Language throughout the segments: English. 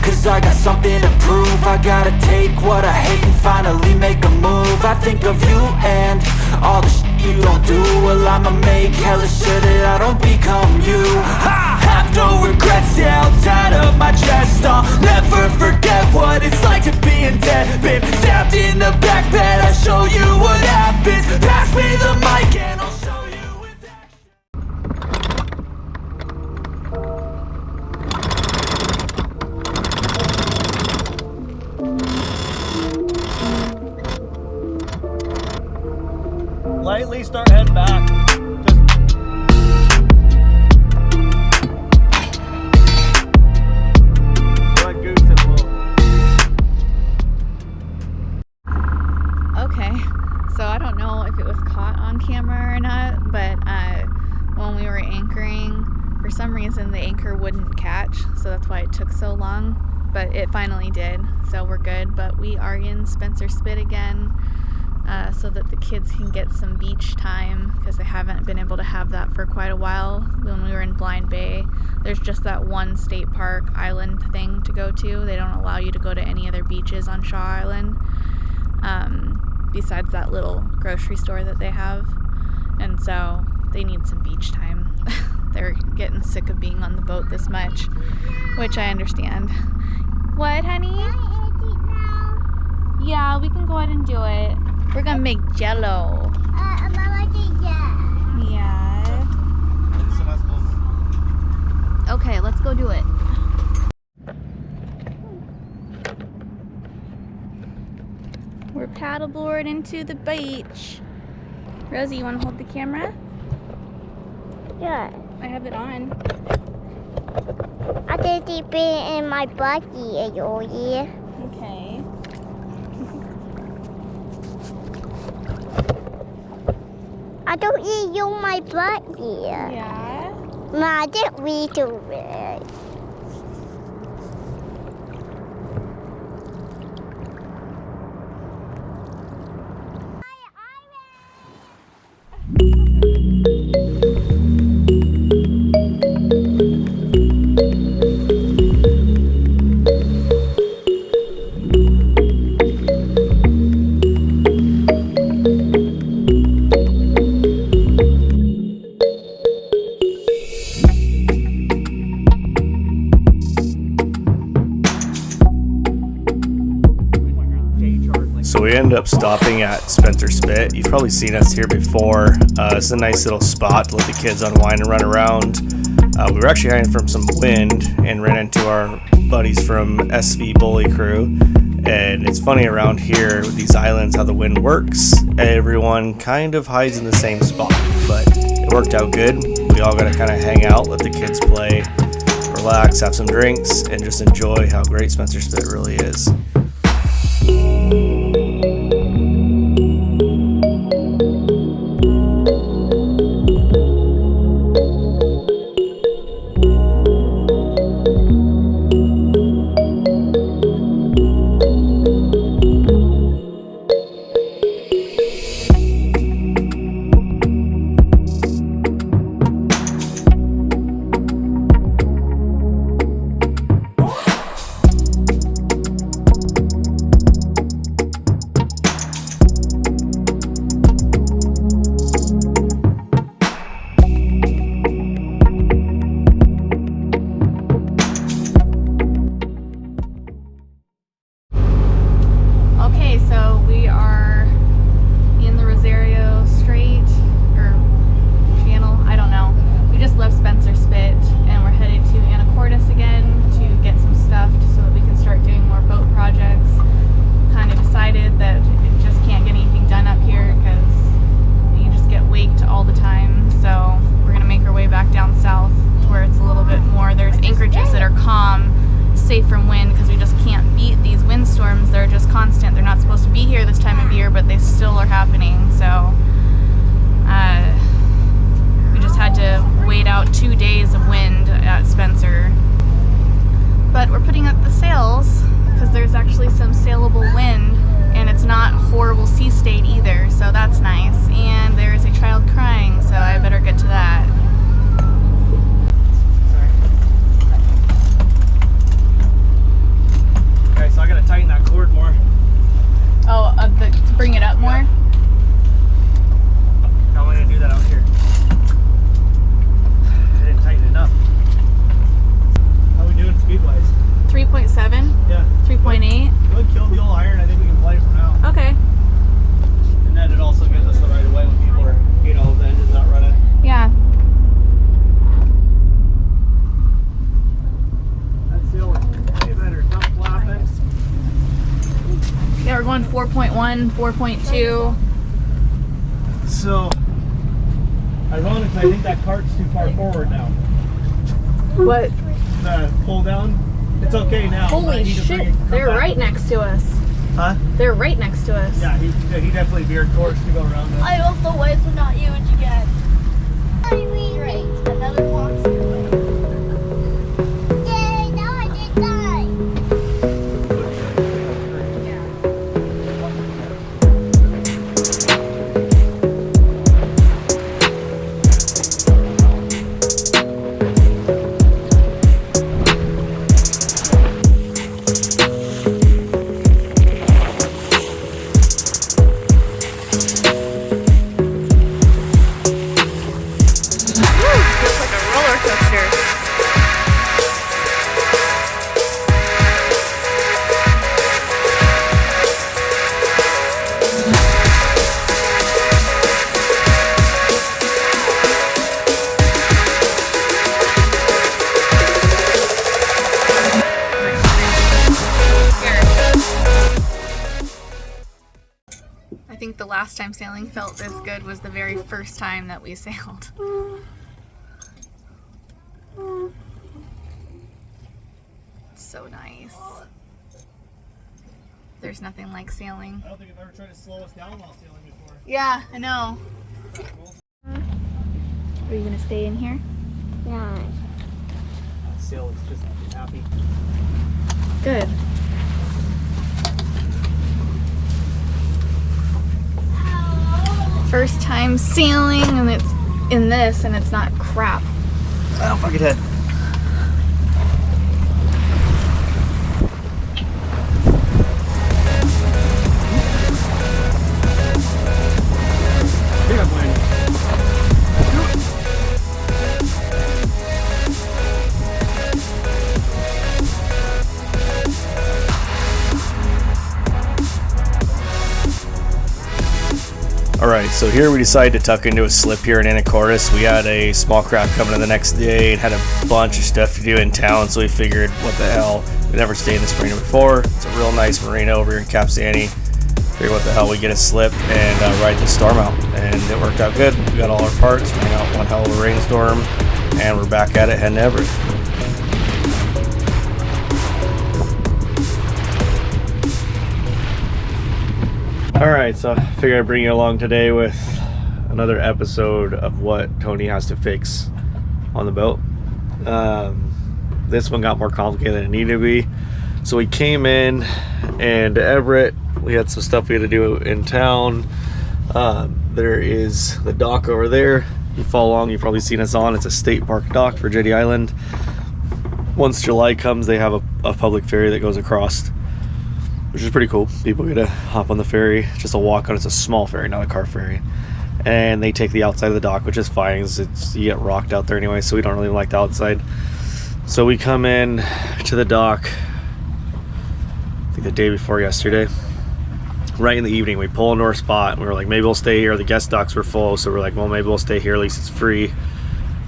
cause I got something to prove. I gotta take what I hate and finally make a move. I think of you and all the shit you don't do. Well, I'ma make hella sure that I don't become you. I have no regrets, yeah, I'll tie up my chest. I'll never forget what it's like to be in debt. Been stabbed in the back bed, I'll show you what happens. Pass me the mic and I'll show you with action. Lightly start heading back. Okay, so I don't know if it was caught on camera or not, but when we were anchoring, for some reason the anchor wouldn't catch, so that's why it took so long, but it finally did, so we're good. But we are in Spencer Spit again, so that the kids can get some beach time, because they haven't been able to have that for quite a while. When we were in Blind Bay, there's just that one state park island thing to go to. They don't allow you to go to any other beaches on Shaw Island, besides that little grocery store that they have, and so they need some beach time. They're getting sick of being on the boat this much, which I understand. What, honey? Yeah, we can go ahead and do it. We're gonna make jello. Yeah. Okay, let's go do it. We're paddleboarding to the beach. Rosie, you want to hold the camera? Yeah. I have it on. I did dip it in my buggy, Yoyi. Okay. I don't eat you my buggy. Yeah. Ma, did we do it? So we ended up stopping at Spencer Spit. You've probably seen us here before. It's a nice little spot to let the kids unwind and run around. We were actually hiding from some wind and ran into our buddies from SV Bully Crew. And it's funny around here with these islands how the wind works. Everyone kind of hides in the same spot, but it worked out good. We all got to kind of hang out, let the kids play, relax, have some drinks, and just enjoy how great Spencer Spit really is. left Spencer Spit and we're headed to Anacortes again to get some stuff so that we can start doing more boat projects. Kind of decided that it just can't get anything done up here because you just get waked all the time. So we're going to make our way back down south where it's a little bit more. There's anchorages that are calm, safe from wind, because we just can't beat these windstorms. They're just constant. They're not supposed to be here this time of year, but they still are happening. So we just had to wait out 2 days of wind at Spencer. But we're putting up the sails because there's actually some sailable wind and it's not horrible sea state either, so that's nice. And there's a child crying, so I better get to that. we're going 4.1, 4.2. So, ironically, I think that cart's too far forward now. What? The pull down, it's okay now. Holy shit, they're right next to us. Huh? They're right next to us. Yeah, he definitely veered course to go around that. I hope the waves are not huge again. Great, another monster wave. Yay, now I did die. I think the last time sailing felt this good was the very first time that we sailed. It's so nice. There's nothing like sailing. I don't think I've ever tried to slow us down while sailing before. Yeah, I know. Are you gonna stay in here? Yeah. Sail is just happy. Good. First time sailing and it's in this and it's not crap. Oh, fuck it head. Alright, so here we decided to tuck into a slip here in Anacortes. We had a small craft coming in the next day and had a bunch of stuff to do in town, so we figured, what the hell, we've never stayed in this marina before. It's a real nice marina over here in Cap Sandy. Figured what the hell, we get a slip and ride the storm out, and it worked out good. We got all our parts, we hung out one hell of a rainstorm, and we're back at it heading to Everett. Alright, so I figured I'd bring you along today with another episode of what Tony has to fix on the boat. This one got more complicated than it needed to be. So we came in, and Everett, we had some stuff we had to do in town. There is the dock over there. You follow along, you've probably seen us on. It's a state park dock for Jetty Island. Once July comes, they have a public ferry that goes across, which is pretty cool. People get to hop on the ferry, just a walk on. It's a small ferry, not a car ferry. And they take the outside of the dock, which is fine. It's you get rocked out there anyway, so we don't really like the outside. So we come in to the dock, I think the day before yesterday. Right in the evening, we pull into our spot, and we were like, maybe we'll stay here. The guest docks were full, so we're like, well, maybe we'll stay here, at least it's free.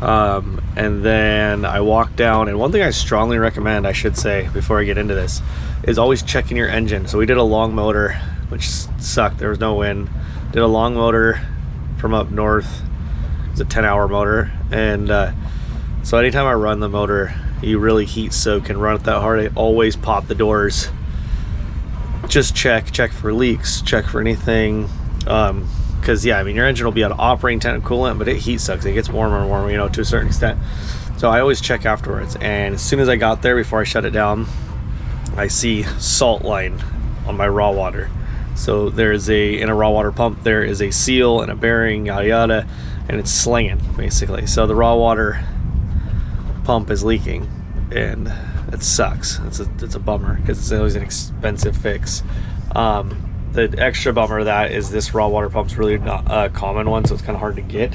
And then I walked down, and one thing I strongly recommend, I should say, before I get into this, is always checking your engine. So we did a long motor, which sucked. There was no wind. Did a long motor from up north. It's a 10-hour motor, and so anytime I run the motor, you really heat soak and run it that hard. I always pop the doors. Just check for leaks, check for anything. Because yeah, I mean, your engine will be at operating temp coolant, but it heat sucks. It gets warmer and warmer, you know, to a certain extent. So I always check afterwards. And as soon as I got there, before I shut it down, I see salt line on my raw water. So there's in a raw water pump, there is a seal and a bearing, yada yada, and it's slinging basically. So the raw water pump is leaking, and it sucks. It's a bummer because it's always an expensive fix. The extra bummer of that is this raw water pump's really not a common one, so it's kind of hard to get.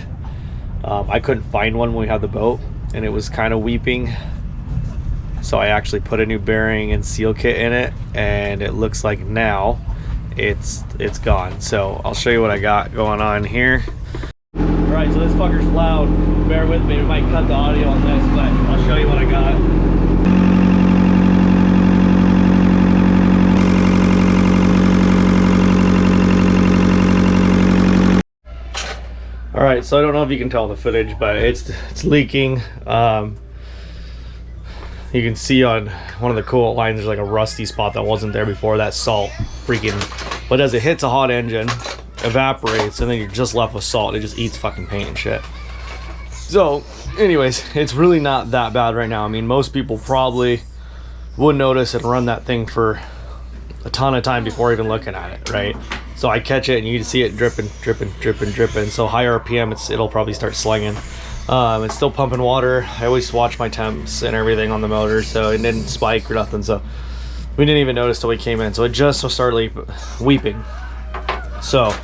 I couldn't find one when we had the boat, and it was kind of weeping. So I actually put a new bearing and seal kit in it, and it looks like now it's gone. So I'll show you what I got going on here. Alright, so this fucker's loud. Bear with me, we might cut the audio on this, but I'll show you what I got. All right, so I don't know if you can tell the footage, but it's leaking. You can see on one of the coolant lines there's like a rusty spot that wasn't there before. That salt freaking, but as it hits a hot engine, evaporates, and then you're just left with salt. It just eats fucking paint and shit. So anyways, it's really not that bad right now. I mean, most people probably would notice and run that thing for a ton of time before even looking at it, right? So I catch it and you can see it dripping. So high RPM, it'll probably start slinging. It's still pumping water. I always watch my temps and everything on the motor, so it didn't spike or nothing. So we didn't even notice till we came in. So it just started weeping. So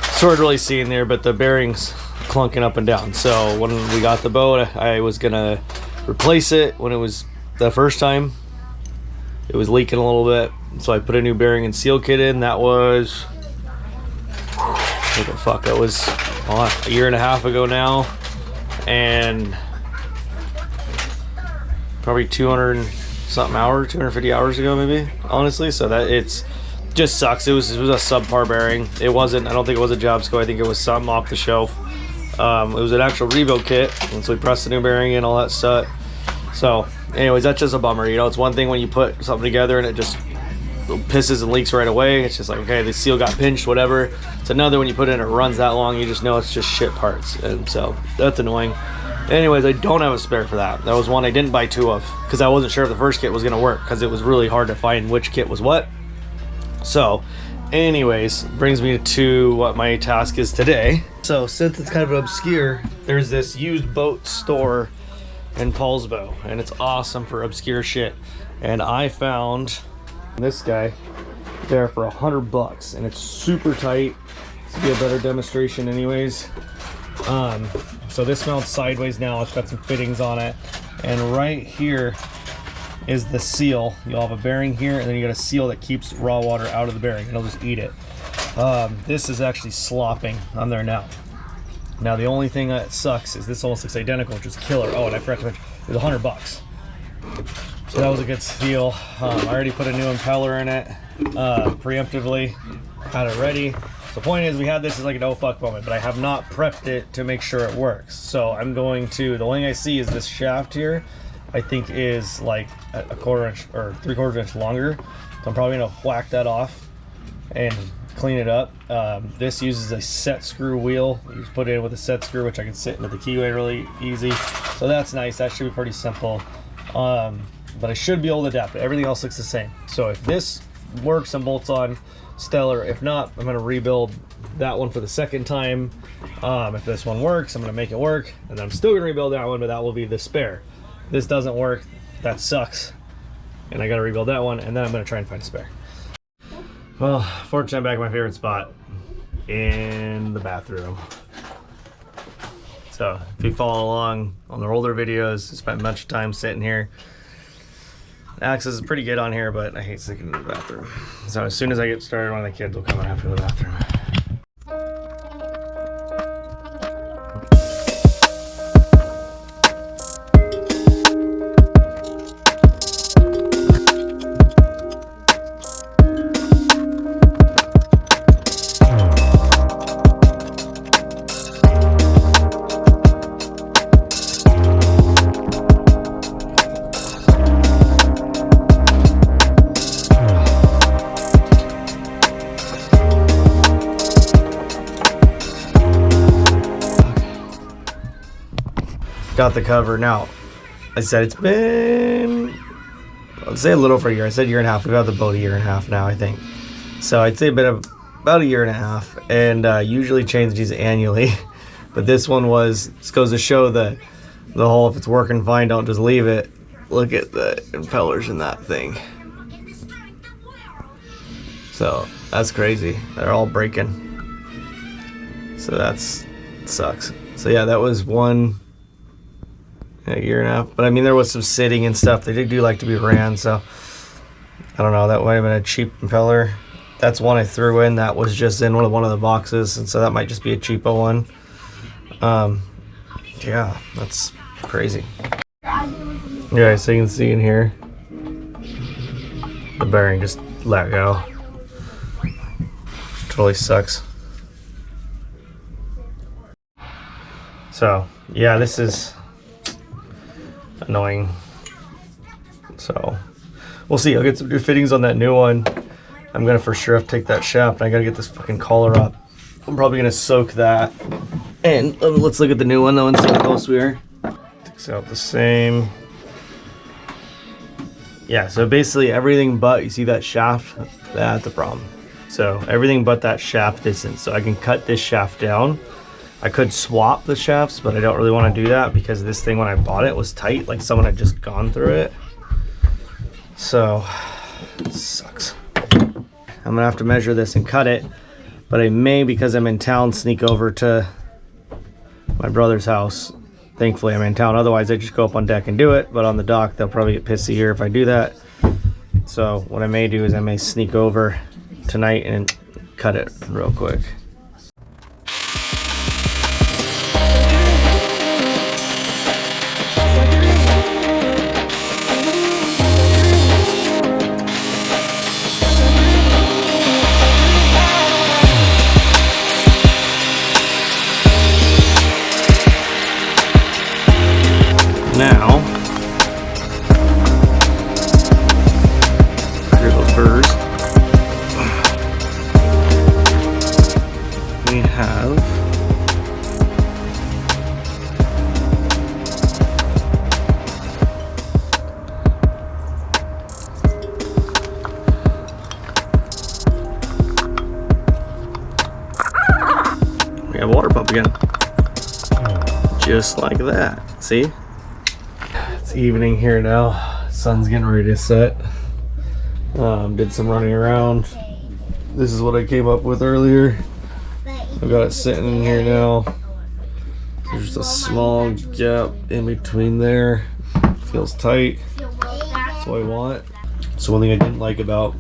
started really seeing there, but the bearings clunking up and down. So when we got the boat, I was gonna replace it when it was the first time. It was leaking a little bit, so I put a new bearing and seal kit in. That was, what the fuck, that was a year and a half ago now, and probably 200 and something hours, 250 hours ago maybe, honestly. So that it's just sucks. It was a subpar bearing. It wasn't, I don't think it was a job scope. I think it was something off the shelf. It was an actual rebuild kit, and so we pressed the new bearing in, all that stuff. So anyways, that's just a bummer. You know, it's one thing when you put something together and it just pisses and leaks right away. It's just like, okay, the seal got pinched, whatever. It's another when you put it in, it runs that long, you just know it's just shit parts. And so that's annoying. Anyways, I don't have a spare for that. That was one I didn't buy two of because I wasn't sure if the first kit was going to work, because it was really hard to find which kit was what. So anyways, brings me to what my task is today. So since it's kind of obscure, there's this used boat store in Paulsbo, and it's awesome for obscure shit. And I found this guy there for $100, and it's super tight. This will be a better demonstration anyways. So this mounts sideways now. It's got some fittings on it, and right here is the seal. You'll have a bearing here, and then you got a seal that keeps raw water out of the bearing. It'll just eat it. This is actually slopping on there now. Now the only thing that sucks is this almost looks identical, which is killer. Oh, and I forgot to mention, it was $100. So that was a good steal. I already put a new impeller in it, preemptively, had it ready. The point is, we had this as like an oh fuck moment, but I have not prepped it to make sure it works. So I'm going to, the only thing I see is this shaft here, I think is like a 1/4 inch or 3/4 inch longer. So I'm probably gonna whack that off and clean it up. This uses a set screw wheel. You just put it in with a set screw, which I can sit into the keyway really easy. So that's nice. That should be pretty simple. But I should be able to adapt it. Everything else looks the same. So if this works and bolts on, stellar. If not, I'm gonna rebuild that one for the second time. If this one works, I'm gonna make it work, and then I'm still gonna rebuild that one, but that will be the spare. If this doesn't work, that sucks, and I gotta rebuild that one, and then I'm gonna try and find a spare. Well, fortunately, I'm back at my favorite spot, in the bathroom. So if you follow along on the older videos, I spent much time sitting here. Access is pretty good on here, but I hate sticking in the bathroom. So as soon as I get started, one of the kids will come and have to go to the bathroom. Got the cover. Now, I said it's been, I'd say a little over a year. I said year and a half. We've had the boat a year and a half now, I think. So I'd say about a year and a half, and usually change these annually. But this one was, just goes to show the whole, if it's working fine, don't just leave it. Look at the impellers in that thing. So that's crazy. They're all breaking. So that's, sucks. So yeah, that was a year and a half, but I mean there was some sitting and stuff. They do like to be ran, so I don't know, that might have been a cheap impeller. That's one I threw in that was just in one of the boxes, and so that might just be a cheapo one. Yeah, that's crazy. Yeah, so you can see in here the bearing just let go. Totally sucks. So yeah, this is annoying. So we'll see. I'll get some new fittings on that new one. I'm gonna for sure have to take that shaft. I gotta get this fucking collar up. I'm probably gonna soak that. And let's look at the new one though and see how close we are. Takes out the same. Yeah, so basically everything but, you see that shaft? That's the problem. So everything but that shaft distance. So I can cut this shaft down. I could swap the shafts, but I don't really want to do that because this thing when I bought it was tight, like someone had just gone through it. So it sucks. I'm gonna have to measure this and cut it, but I may, because I'm in town, sneak over to my brother's house. Thankfully I'm in town, otherwise I just go up on deck and do it, but on the dock they'll probably get pissy here if I do that. So what I may do is I may sneak over tonight and cut it real quick. Now, here those burrs. We have a water pump again. Just like that. See? It's evening here now. Sun's getting ready to set. Did some running around. This is what I came up with earlier. I've got it sitting in here now. There's a small gap in between there. Feels tight. That's what I want. So one thing I didn't like about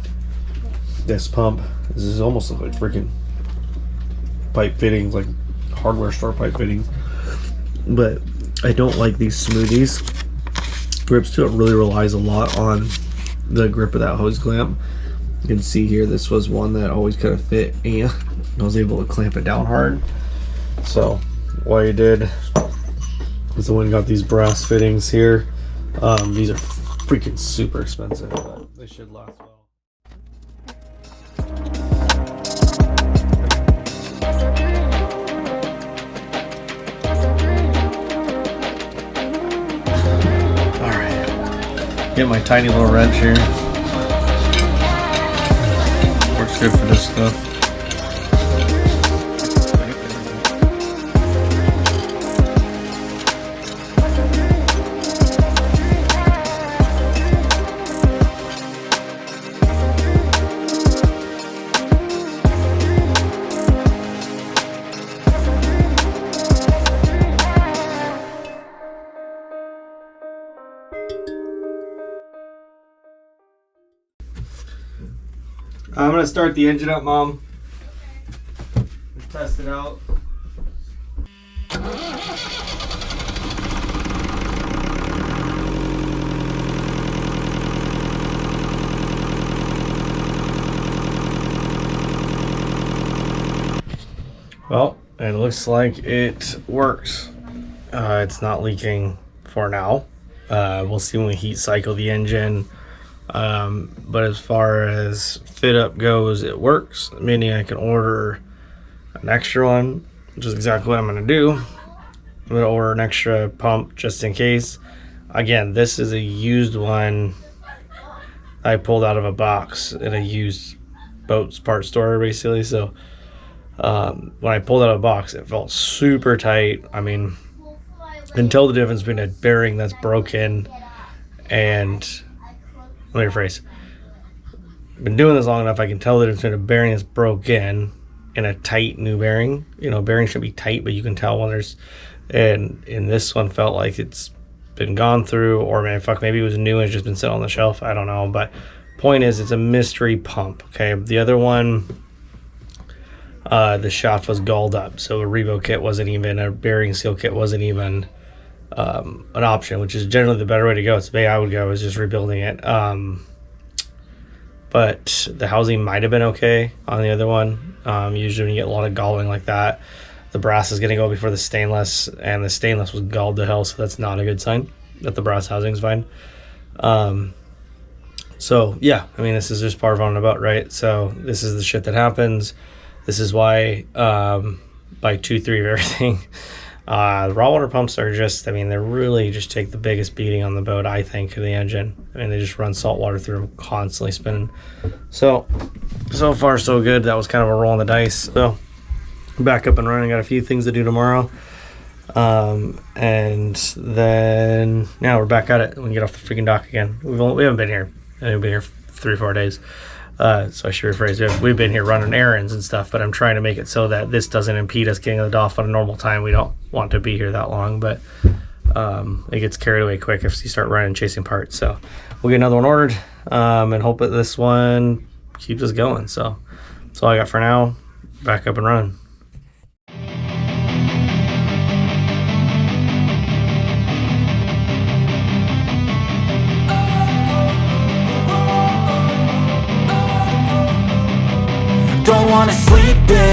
this pump is this almost looks like freaking pipe fittings, like hardware store pipe fittings. But I don't like these smoothies. Grips to it really relies a lot on the grip of that hose clamp. You can see here this was one that always kind of fit and I was able to clamp it down hard. So what I did is I went and got these brass fittings here. These are freaking super expensive, but they should last well. Get my tiny little wrench here. Works good for this stuff. I'm gonna start the engine up, Mom. Test it out. Well, it looks like it works. It's not leaking for now. We'll see when we heat cycle the engine. But as far as fit up goes, it works, meaning I can order an extra one, which is exactly what I'm going to do. I'm going to order an extra pump just in case. Again, this is a used one I pulled out of a box in a used boats part store basically. So when I pulled out of a box, it felt super tight. I mean, I can tell the difference between a bearing that's broken and, let me rephrase. I've been doing this long enough, I can tell the difference between a bearing that's broken and a tight new bearing. You know, bearing should be tight, but you can tell when there's, and this one felt like it's been gone through, or maybe it was new and it's just been sitting on the shelf. I don't know, but point is, it's a mystery pump. Okay, the other one, the shaft was galled up, so a Revo kit wasn't even, a bearing seal kit wasn't even an option, which is generally the better way to go. It's the way I would go, is just rebuilding it. But the housing might have been okay on the other one. Usually when you get a lot of galling like that, the brass is going to go before the stainless, and the stainless was galled to hell, so that's not a good sign that the brass housing's fine. So yeah, I mean, this is just part of on about, right? So this is the shit that happens. This is why by 2-3 of everything, the raw water pumps are just, I mean, they really just take the biggest beating on the boat, I think, of the engine. I mean, they just run salt water through them, constantly spinning. So far so good. That was kind of a roll on the dice. So back up and running. Got a few things to do tomorrow. And then now we're back at it. We can get off the freaking dock again. We haven't been here. I think we've been here 3 or 4 days. So I should rephrase. We've been here running errands and stuff, but I'm trying to make it so that this doesn't impede us getting the dock on a normal time. We don't want to be here that long, but it gets carried away quick if you start running chasing parts. So we'll get another one ordered and hope that this one keeps us going. So that's all I got for now. Back up and running. Don't wanna sleep in